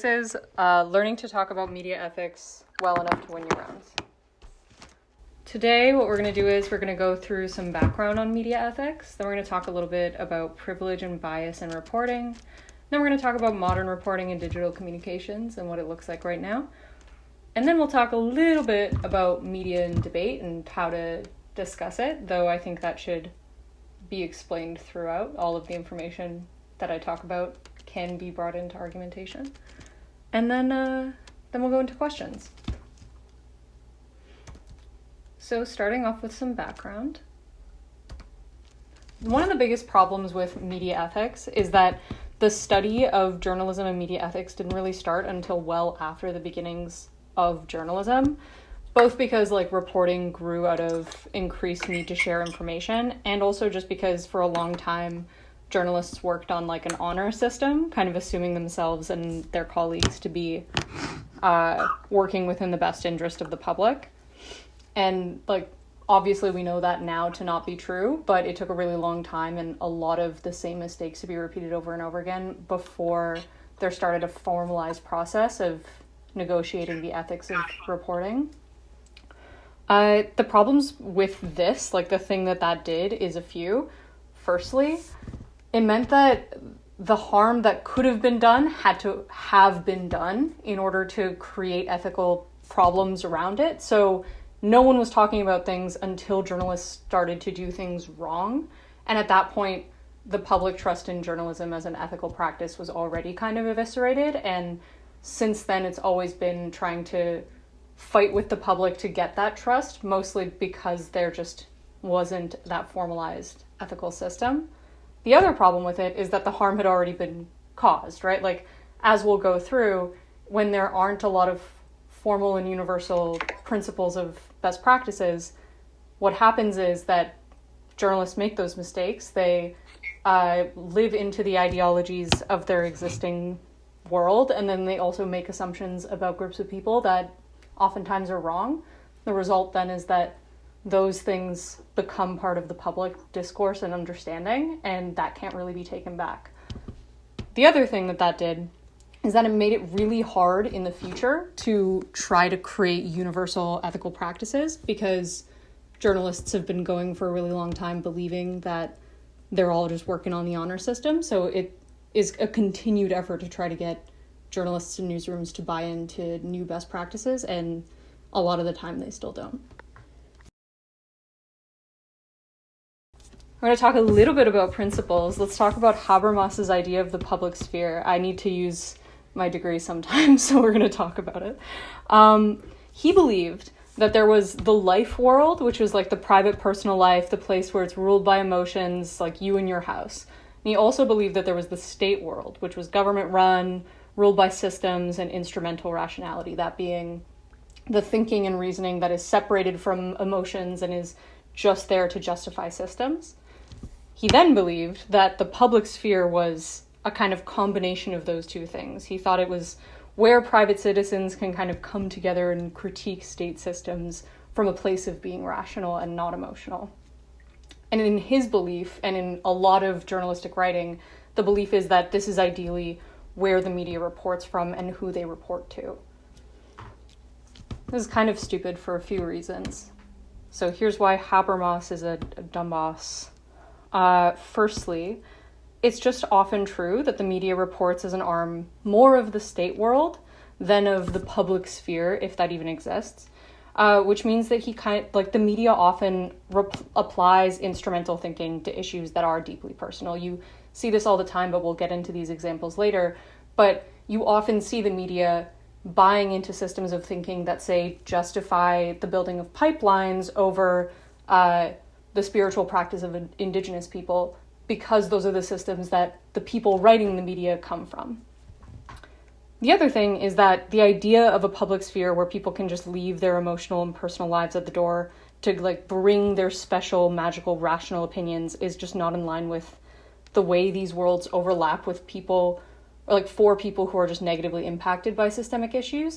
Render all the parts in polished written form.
This is learning to talk about media ethics well enough to win your rounds. Today, what we're going to do is we're going to go through some background on media ethics. Then we're going to talk a little bit about privilege and bias in reporting. Then we're going to talk about modern reporting and digital communications and what it looks like right now. And then we'll talk a little bit about media and debate and how to discuss it, though I think that should be explained throughout. All of the information that I talk about can be brought into argumentation. And then we'll go into questions. So starting off with some background. One of the biggest problems with media ethics is that the study of journalism and media ethics didn't really start until well after the beginnings of journalism, both because reporting grew out of increased need to share information, and also just because for a long time journalists worked on an honor system, kind of assuming themselves and their colleagues to be working within the best interest of the public. And obviously we know that now to not be true, but it took a really long time and a lot of the same mistakes to be repeated over and over again before there started a formalized process of negotiating the ethics of reporting. The problems with this, the thing that did is a few. Firstly, it meant that the harm that could have been done had to have been done in order to create ethical problems around it. So no one was talking about things until journalists started to do things wrong. And at that point, the public trust in journalism as an ethical practice was already kind of eviscerated. And since then, it's always been trying to fight with the public to get that trust, mostly because there just wasn't that formalized ethical system. The other problem with it is that the harm had already been caused, right? As we'll go through, when there aren't a lot of formal and universal principles of best practices, what happens is that journalists make those mistakes. They live into the ideologies of their existing world, and then they also make assumptions about groups of people that oftentimes are wrong. The result then is that those things become part of the public discourse and understanding, and that can't really be taken back. The other thing that did is that it made it really hard in the future to try to create universal ethical practices, because journalists have been going for a really long time believing that they're all just working on the honor system. So it is a continued effort to try to get journalists and newsrooms to buy into new best practices, and a lot of the time they still don't. We're going to talk a little bit about principles. Let's talk about Habermas's idea of the public sphere. I need to use my degree sometimes, so we're going to talk about it. He believed that there was the life world, which was the private personal life, the place where it's ruled by emotions, like you and your house. And he also believed that there was the state world, which was government run, ruled by systems and instrumental rationality, that being the thinking and reasoning that is separated from emotions and is just there to justify systems. He then believed that the public sphere was a kind of combination of those two things. He thought it was where private citizens can kind of come together and critique state systems from a place of being rational and not emotional. And in his belief, and in a lot of journalistic writing, the belief is that this is ideally where the media reports from and who they report to. This is kind of stupid for a few reasons. So here's why Habermas is a dumbass. Firstly, it's just often true that the media reports as an arm more of the state world than of the public sphere, if that even exists, which means that the media often applies instrumental thinking to issues that are deeply personal. You see this all the time, but we'll get into these examples later. But you often see the media buying into systems of thinking that, say, justify the building of pipelines over the spiritual practice of indigenous people, because those are the systems that the people writing the media come from. The other thing is that the idea of a public sphere where people can just leave their emotional and personal lives at the door to bring their special, magical, rational opinions is just not in line with the way these worlds overlap with people, or for people who are just negatively impacted by systemic issues.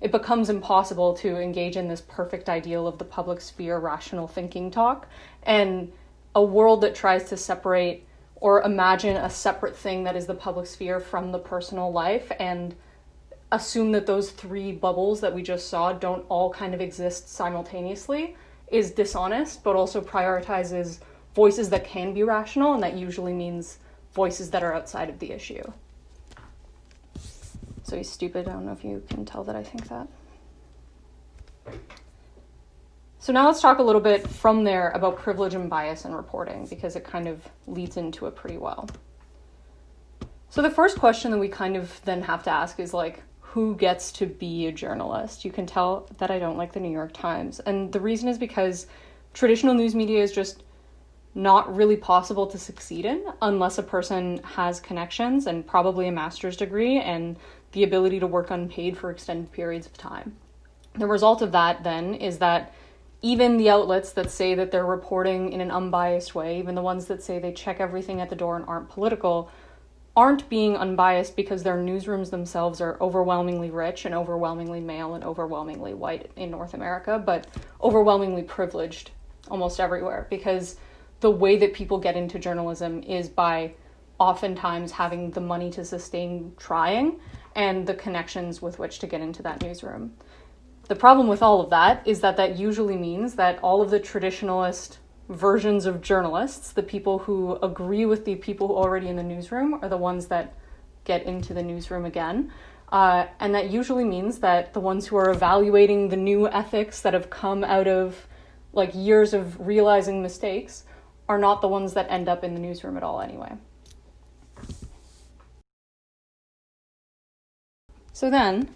It becomes impossible to engage in this perfect ideal of the public sphere rational thinking talk, and a world that tries to separate or imagine a separate thing that is the public sphere from the personal life and assume that those three bubbles that we just saw don't all kind of exist simultaneously is dishonest, but also prioritizes voices that can be rational, and that usually means voices that are outside of the issue. So he's stupid. I don't know if you can tell that I think that. So now let's talk a little bit from there about privilege and bias in reporting, because it kind of leads into it pretty well. So the first question that we kind of then have to ask is like, who gets to be a journalist? You can tell that I don't like the New York Times. And the reason is because traditional news media is just not really possible to succeed in unless a person has connections and probably a master's degree and the ability to work unpaid for extended periods of time. The result of that then is that even the outlets that say that they're reporting in an unbiased way, even the ones that say they check everything at the door and aren't political, aren't being unbiased because their newsrooms themselves are overwhelmingly rich and overwhelmingly male and overwhelmingly white in North America, but overwhelmingly privileged almost everywhere, because the way that people get into journalism is by oftentimes having the money to sustain trying and the connections with which to get into that newsroom. The problem with all of that is that that usually means that all of the traditionalist versions of journalists, the people who agree with the people who are already in the newsroom, are the ones that get into the newsroom again. And that usually means that the ones who are evaluating the new ethics that have come out of like years of realizing mistakes are not the ones that end up in the newsroom at all anyway. So then,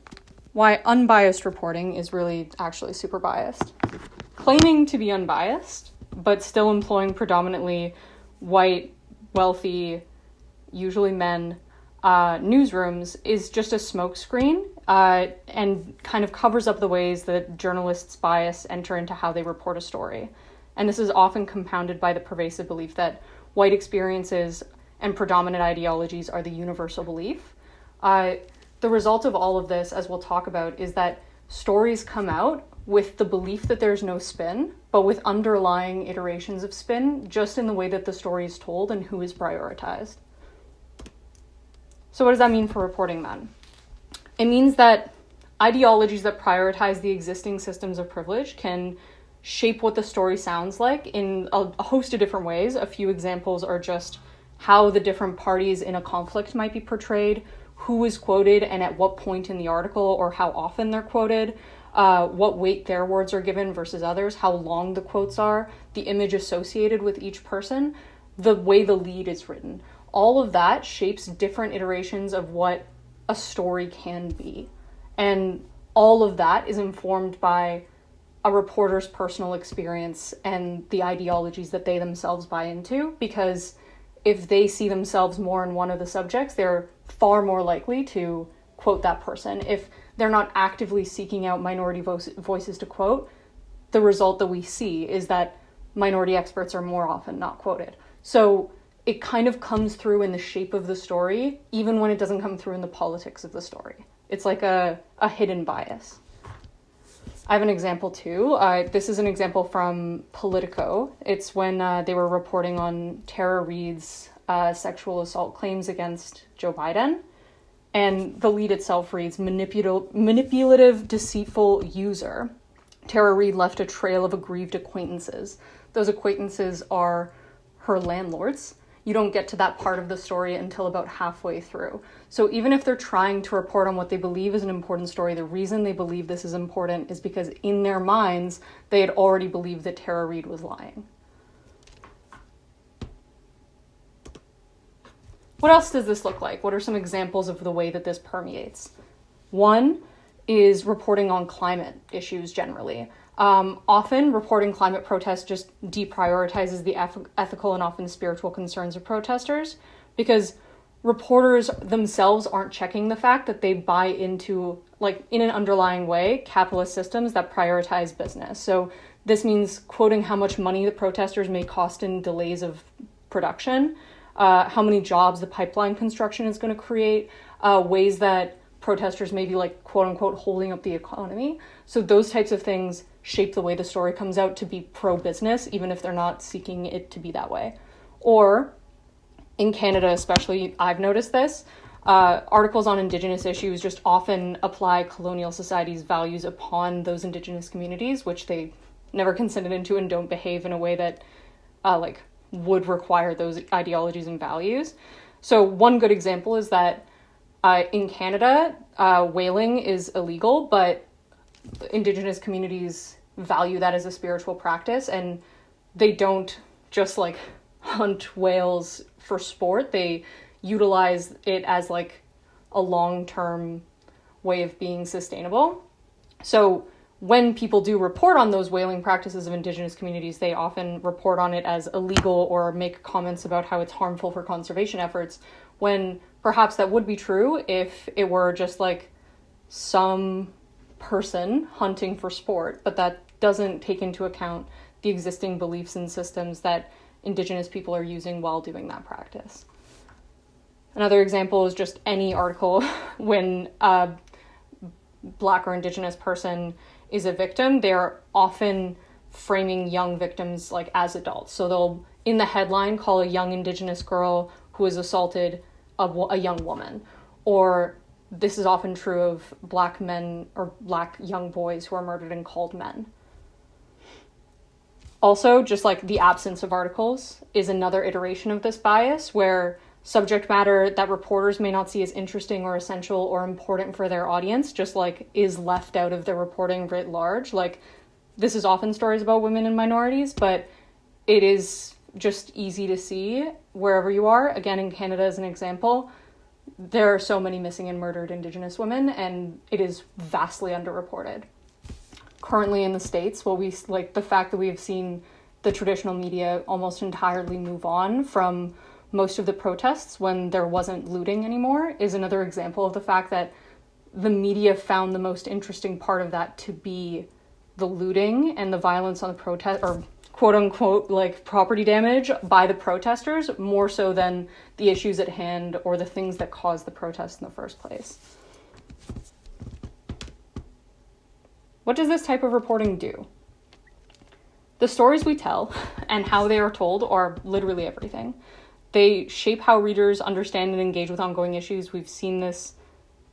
why unbiased reporting is really actually super biased. Claiming to be unbiased, but still employing predominantly white, wealthy, usually men, newsrooms is just a smokescreen and kind of covers up the ways that journalists' bias enter into how they report a story. And this is often compounded by the pervasive belief that white experiences and predominant ideologies are the universal belief. The result of all of this, as we'll talk about, is that stories come out with the belief that there's no spin, but with underlying iterations of spin, just in the way that the story is told and who is prioritized. So what does that mean for reporting then? It means that ideologies that prioritize the existing systems of privilege can shape what the story sounds like in a host of different ways. A few examples are just how the different parties in a conflict might be portrayed, who is quoted and at what point in the article or how often they're quoted, what weight their words are given versus others, how long the quotes are, the image associated with each person, the way the lead is written. All of that shapes different iterations of what a story can be. And all of that is informed by a reporter's personal experience and the ideologies that they themselves buy into, because if they see themselves more in one of the subjects, they're far more likely to quote that person. If they're not actively seeking out minority voices to quote, the result that we see is that minority experts are more often not quoted. So it kind of comes through in the shape of the story, even when it doesn't come through in the politics of the story. It's like a hidden bias. I have an example too. This is an example from Politico. It's when they were reporting on Tara Reade's sexual assault claims against Joe Biden. And the lead itself reads, manipulative, deceitful user. Tara Reade left a trail of aggrieved acquaintances. Those acquaintances are her landlords. You don't get to that part of the story until about halfway through. So even if they're trying to report on what they believe is an important story, the reason they believe this is important is because in their minds, they had already believed that Tara Reade was lying. What else does this look like? What are some examples of the way that this permeates? One is reporting on climate issues generally. Often reporting climate protests just deprioritizes the ethical and often spiritual concerns of protesters, because reporters themselves aren't checking the fact that they buy into, like in an underlying way, capitalist systems that prioritize business. So this means quoting how much money the protesters may cost in delays of production, how many jobs the pipeline construction is going to create, ways that protesters may be like quote unquote holding up the economy. So those types of things shape the way the story comes out to be pro-business, even if they're not seeking it to be that way. Or in Canada especially, I've noticed this, Articles on Indigenous issues just often apply colonial society's values upon those Indigenous communities, which they never consented into and don't behave in a way that would require those ideologies and values. So one good example is that in Canada, whaling is illegal, but Indigenous communities value that as a spiritual practice, and they don't just hunt whales for sport. They utilize it as a long-term way of being sustainable. So when people do report on those whaling practices of Indigenous communities, they often report on it as illegal or make comments about how it's harmful for conservation efforts, when perhaps that would be true if it were just some person hunting for sport, but that doesn't take into account the existing beliefs and systems that Indigenous people are using while doing that practice. Another example is just any article when a Black or Indigenous person is a victim, they're often framing young victims as adults. So they'll, in the headline, call a young Indigenous girl who has assaulted a young woman. Or this is often true of Black men or Black young boys who are murdered and called men. Also, just the absence of articles is another iteration of this bias, where subject matter that reporters may not see as interesting or essential or important for their audience just is left out of their reporting writ large. This is often stories about women and minorities, but it is just easy to see wherever you are. Again, in Canada as an example, there are so many missing and murdered Indigenous women, and it is vastly underreported. Currently in the States, the fact that we have seen the traditional media almost entirely move on from most of the protests when there wasn't looting anymore is another example of the fact that the media found the most interesting part of that to be the looting and the violence on the protest, or quote unquote property damage by the protesters, more so than the issues at hand or the things that caused the protests in the first place. What does this type of reporting do? The stories we tell and how they are told are literally everything. They shape how readers understand and engage with ongoing issues. We've seen this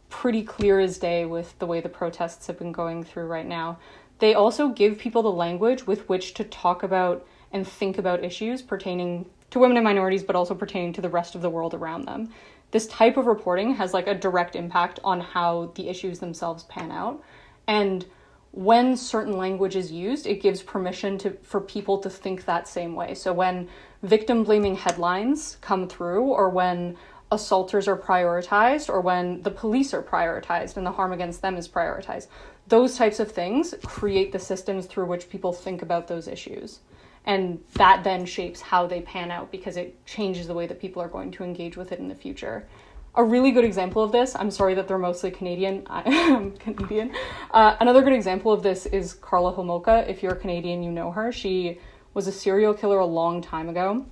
pretty clear as day with the way the protests have been going through right now. They also give people the language with which to talk about and think about issues pertaining to women and minorities, but also pertaining to the rest of the world around them. This type of reporting has a direct impact on how the issues themselves pan out. And when certain language is used, it gives permission for people to think that same way. So when victim-blaming headlines come through, or when assaulters are prioritized, or when the police are prioritized and the harm against them is prioritized, those types of things create the systems through which people think about those issues. And that then shapes how they pan out, because it changes the way that people are going to engage with it in the future. A really good example of this, I'm sorry that they're mostly Canadian, I'm Canadian. Another good example of this is Karla Homolka. If you're Canadian, you know her. She was a serial killer a long time ago.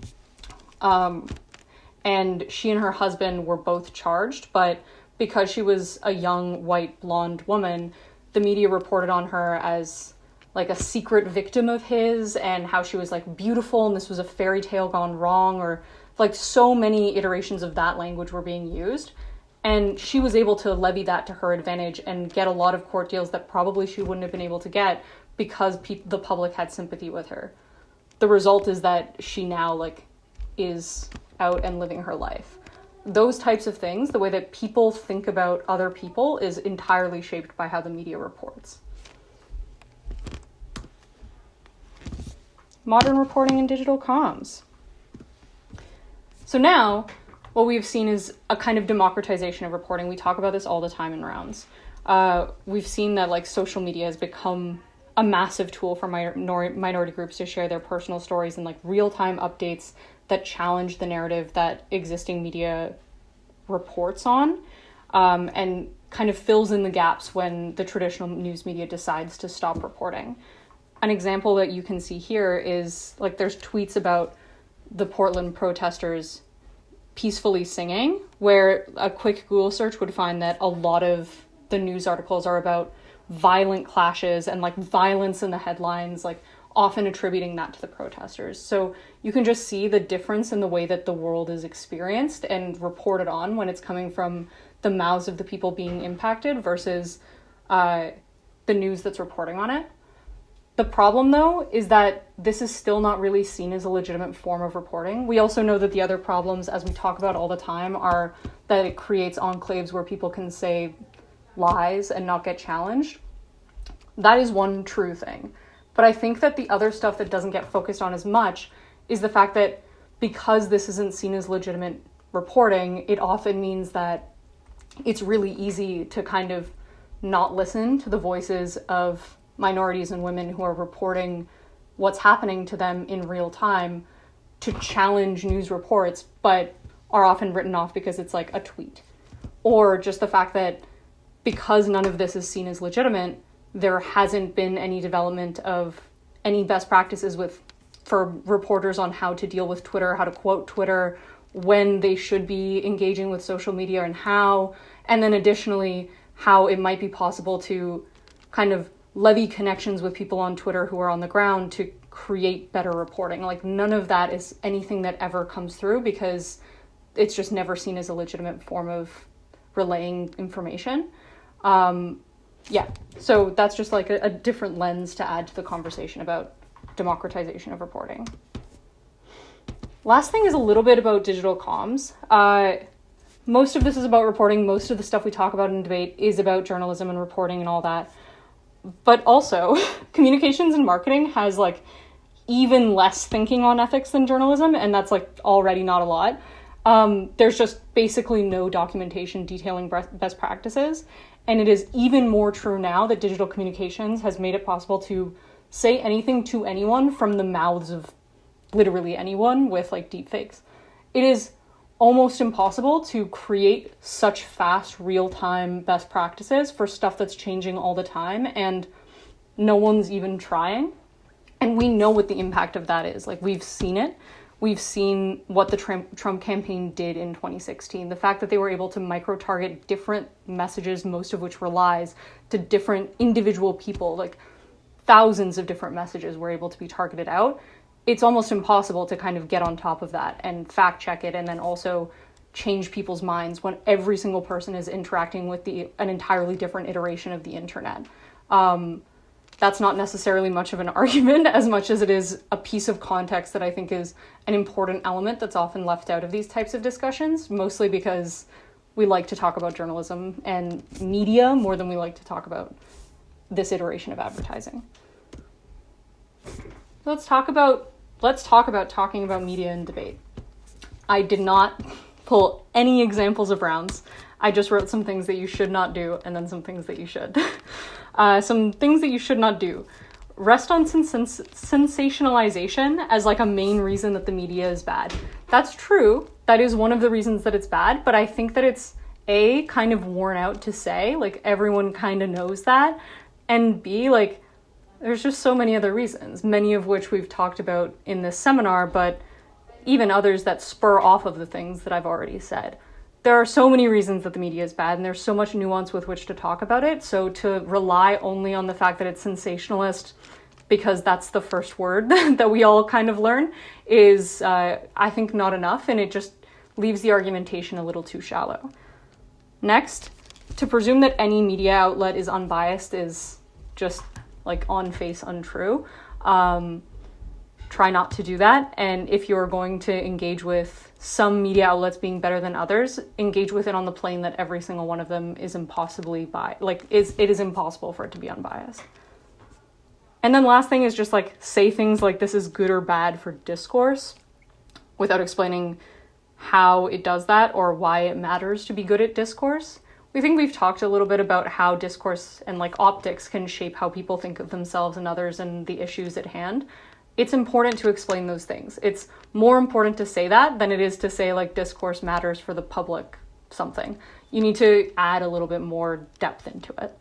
And she and her husband were both charged, but because she was a young, white, blonde woman, the media reported on her as a secret victim of his, and how she was beautiful and this was a fairy tale gone wrong, or so many iterations of that language were being used. And she was able to levy that to her advantage and get a lot of court deals that probably she wouldn't have been able to get because the public had sympathy with her. The result is that she now is out and living her life. Those types of things, the way that people think about other people, is entirely shaped by how the media reports. Modern reporting and digital comms. So now, what we've seen is a kind of democratization of reporting. We talk about this all the time in rounds. We've seen that social media has become a massive tool for minority groups to share their personal stories and real-time updates that challenge the narrative that existing media reports on, and kind of fills in the gaps when the traditional news media decides to stop reporting. An example that you can see here is there's tweets about the Portland protesters peacefully singing, where a quick Google search would find that a lot of the news articles are about violent clashes and violence in the headlines, often attributing that to the protesters. So you can just see the difference in the way that the world is experienced and reported on when it's coming from the mouths of the people being impacted versus the news that's reporting on it. The problem, though, is that this is still not really seen as a legitimate form of reporting. We also know that the other problems, as we talk about all the time, are that it creates enclaves where people can say lies and not get challenged. That is one true thing. But I think that the other stuff that doesn't get focused on as much is the fact that because this isn't seen as legitimate reporting, it often means that it's really easy to kind of not listen to the voices of minorities and women who are reporting what's happening to them in real time, to challenge news reports, but are often written off because it's like a tweet. Or just the fact that because none of this is seen as legitimate, there hasn't been any development of any best practices for reporters on how to deal with Twitter, how to quote Twitter, when they should be engaging with social media and how, and then additionally, how it might be possible to kind of levy connections with people on Twitter who are on the ground to create better reporting. Like, none of that is anything that ever comes through because it's just never seen as a legitimate form of relaying information. So that's just like a different lens to add to the conversation about democratization of reporting. Last thing is a little bit about digital comms. Most of this is about reporting. Most of the stuff we talk about in debate is about journalism and reporting and all that. But also, communications and marketing has like even less thinking on ethics than journalism, and that's like already not a lot. There's just basically no documentation detailing best practices, and it is even more true now that digital communications has made it possible to say anything to anyone from the mouths of literally anyone with like deepfakes. It is almost impossible to create such fast, real-time best practices for stuff that's changing all the time, and no one's even trying. And we know what the impact of that is. Like, we've seen it. We've seen what the Trump campaign did in 2016. The fact that they were able to micro-target different messages, most of which were lies, to different individual people, like thousands of different messages were able to be targeted out. It's almost impossible to kind of get on top of that and fact check it and then also change people's minds when every single person is interacting with an entirely different iteration of the internet. That's not necessarily much of an argument as much as it is a piece of context that I think is an important element that's often left out of these types of discussions, mostly because we like to talk about journalism and media more than we like to talk about this iteration of advertising. Let's talk about talking about media and debate. I did not pull any examples of rounds. I just wrote some things that you should not do and then some things that you should. Some things that you should not do. Rest on sensationalization as like a main reason that the media is bad. That's true. That is one of the reasons that it's bad, but I think that it's A, kind of worn out to say, like everyone kind of knows that, and B, like there's just so many other reasons, many of which we've talked about in this seminar, but even others that spur off of the things that I've already said. There are so many reasons that the media is bad, and there's so much nuance with which to talk about it, so to rely only on the fact that it's sensationalist, because that's the first word that we all kind of learn, is, I think, not enough, and it just leaves the argumentation a little too shallow. Next, to presume that any media outlet is unbiased is just like on face untrue. Try not to do that. And if you're going to engage with some media outlets being better than others, engage with it on the plane that every single one of them is impossibly it is impossible for it to be unbiased. And then last thing is just like say things like this is good or bad for discourse without explaining how it does that or why it matters to be good at discourse. We think we've talked a little bit about how discourse and like optics can shape how people think of themselves and others and the issues at hand. It's important to explain those things. It's more important to say that than it is to say like discourse matters for the public something. You need to add a little bit more depth into it.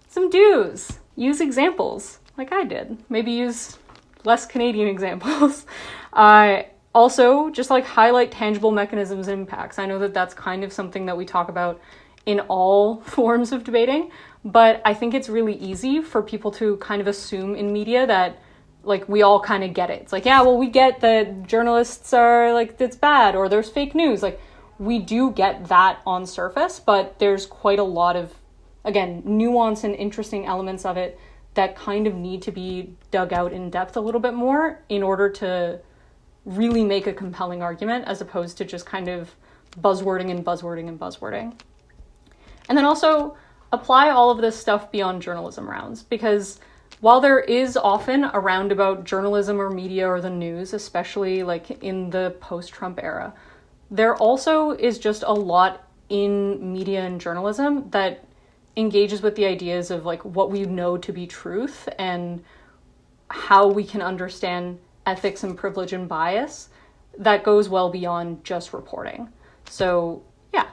Some do's. Use examples like I did. Maybe use less Canadian examples. Also, just like highlight tangible mechanisms and impacts. I know that that's kind of something that we talk about in all forms of debating, but I think it's really easy for people to kind of assume in media that like, we all kind of get it. It's like, yeah, well, we get that journalists are, like, it's bad, or there's fake news. Like, we do get that on surface, but there's quite a lot of, again, nuance and interesting elements of it that kind of need to be dug out in depth a little bit more in order to really make a compelling argument, as opposed to just kind of buzzwording and buzzwording and buzzwording. And then also apply all of this stuff beyond journalism rounds, because while there is often a round about journalism or media or the news, especially like in the post-Trump era, there also is just a lot in media and journalism that engages with the ideas of like what we know to be truth and how we can understand ethics and privilege and bias that goes well beyond just reporting. So yeah,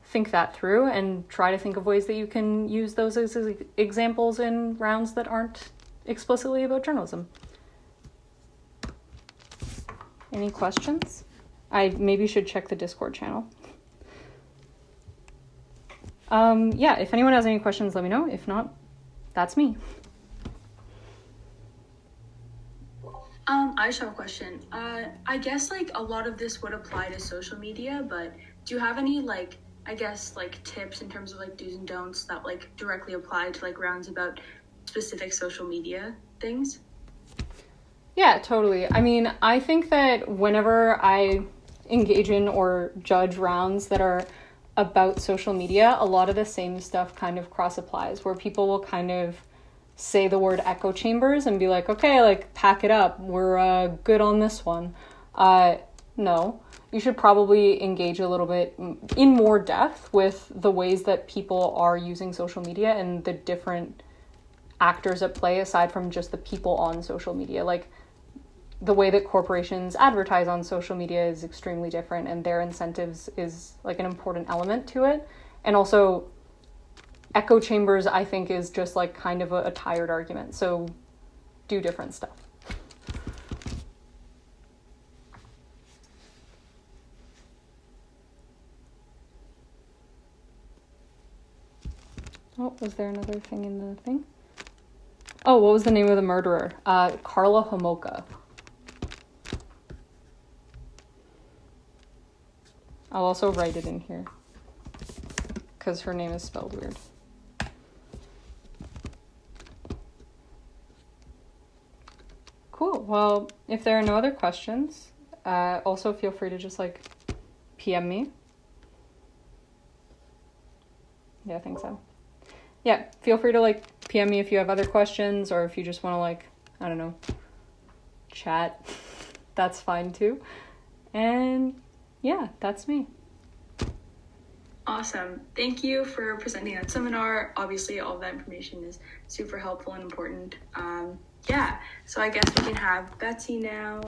think that through and try to think of ways that you can use those as examples in rounds that aren't explicitly about journalism. Any questions? I maybe should check the Discord channel. Yeah, if anyone has any questions, let me know. If not, that's me. I just have a question. I guess like a lot of this would apply to social media, but do you have any like, I guess like tips in terms of like do's and don'ts that like directly apply to like rounds about specific social media things? Yeah, totally. I mean, I think that whenever I engage in or judge rounds that are about social media, a lot of the same stuff kind of cross applies, where people will kind of say the word echo chambers and be like, okay, like pack it up, we're good on this one. No, you should probably engage a little bit in more depth with the ways that people are using social media and the different actors at play aside from just the people on social media. Like, the way that corporations advertise on social media is extremely different, and their incentives is like an important element to it. And also, echo chambers, I think, is just like kind of a tired argument. So do different stuff. Oh, was there another thing in the thing? Oh, what was the name of the murderer? Karla Homolka. I'll also write it in here, because her name is spelled weird. Cool. Well, if there are no other questions, also feel free to just like PM me. Yeah, I think so. Yeah, feel free to like PM me if you have other questions, or if you just want to like, I don't know, chat. That's fine too. And yeah, that's me. Awesome. Thank you for presenting that seminar. Obviously, all that information is super helpful and important. Yeah, so I guess we can have Betsy now.